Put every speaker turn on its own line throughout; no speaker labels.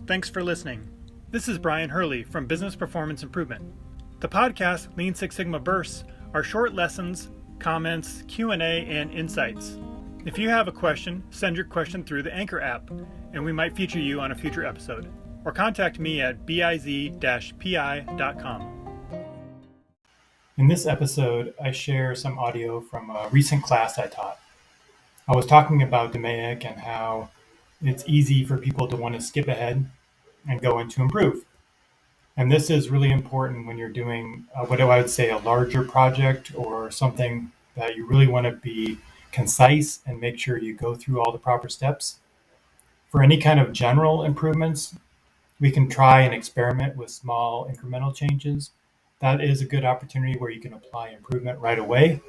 Thanks for listening. This is Brian Hurley from Business Performance Improvement. The podcast Lean Six Sigma Bursts are short lessons, comments, Q&A, and insights. If you have a question, send your question through the Anchor app, and we might feature you on a future episode. Or contact me at biz-pi.com. In this episode, I share some audio from a recent class I taught. I was talking about DMAIC and how it's easy for people to want to skip ahead and go into improve. And this is really important when you're doing what I would say a larger project or something that you really want to be concise and make sure you go through all the proper steps. For any kind of general improvements, we can try and experiment with small incremental changes. That is a good opportunity where you can apply improvement right away.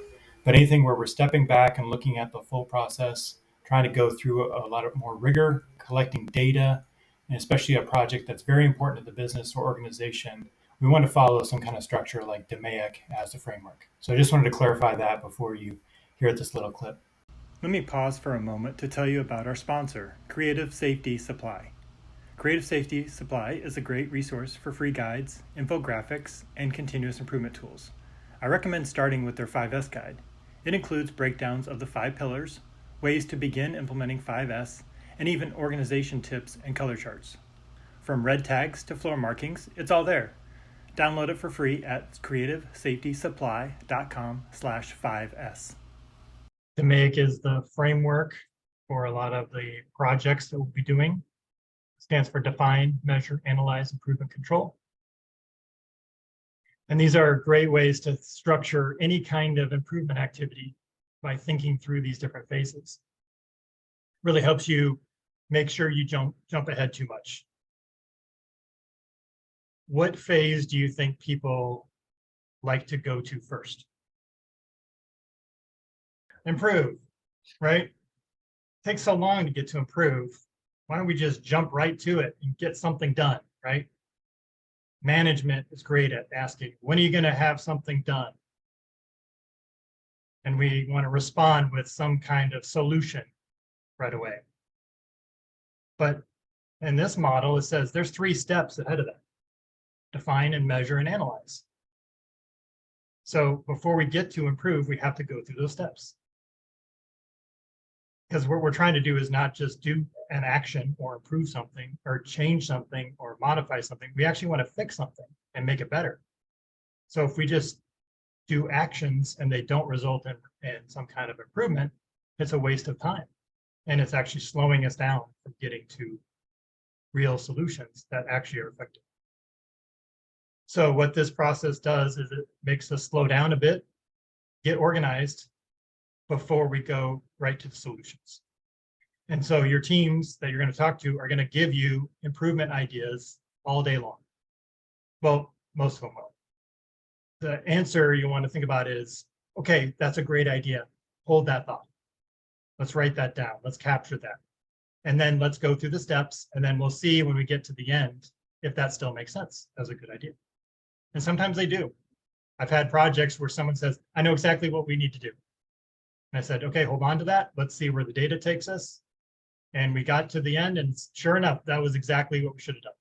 But anything where we're stepping back and looking at the full process, trying to go through a lot of more rigor, collecting data, and especially a project that's very important to the business or organization, we want to follow some kind of structure like DMAIC as a framework. So I just wanted to clarify that before you hear this little clip. Let me pause for a moment to tell you about our sponsor, Creative Safety Supply. Creative Safety Supply is a great resource for free guides, infographics, and continuous improvement tools. I recommend starting with their 5S guide. It includes breakdowns of the 5 pillars, ways to begin implementing 5S, and even organization tips and color charts. From red tags to floor markings, it's all there. Download it for free at creativesafetysupply.com/5S.
DMAIC is the framework for a lot of the projects that we'll be doing. It stands for Define, Measure, Analyze, Improve, and Control. And these are great ways to structure any kind of improvement activity by thinking through these different phases. Really helps you make sure you jump ahead too much. What phase do you think people like to go to first? Improve, right? It takes so long to get to improve. Why don't we just jump right to it and get something done, right? Management is great at asking, when are you going to have something done? And we want to respond with some kind of solution right away. But in this model, it says there's 3 steps ahead of that. Define and measure and analyze. So before we get to improve, we have to go through those steps. Because what we're trying to do is not just do an action or improve something or change something or modify something. We actually want to fix something and make it better. So if we just do actions and they don't result in some kind of improvement, it's a waste of time. And it's actually slowing us down from getting to real solutions that actually are effective. So what this process does is it makes us slow down a bit, get organized before we go right to the solutions. And so your teams that you're going to talk to are going to give you improvement ideas all day long. Well, most of them will. The answer you want to think about is, okay, that's a great idea. Hold that thought. Let's write that down. Let's capture that. And then let's go through the steps. And then we'll see when we get to the end if that still makes sense as a good idea. And sometimes they do. I've had projects where someone says, I know exactly what we need to do. And I said, okay, hold on to that. Let's see where the data takes us. And we got to the end, and sure enough, that was exactly what we should have done.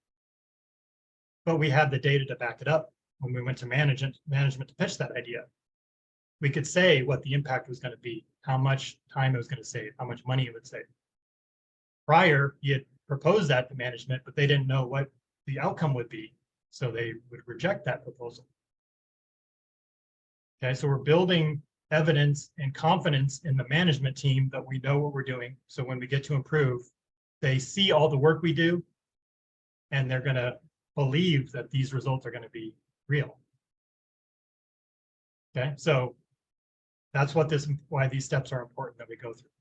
But we had the data to back it up when we went to management to pitch that idea. We could say what the impact was going to be, how much time it was going to save, how much money it would save. Prior, he had proposed that to management, but they didn't know what the outcome would be, so they would reject that proposal. Okay, so we're building evidence and confidence in the management team that we know what we're doing. So when we get to improve, they see all the work we do, and they're going to believe that these results are going to be real. Okay, so that's why these steps are important that we go through.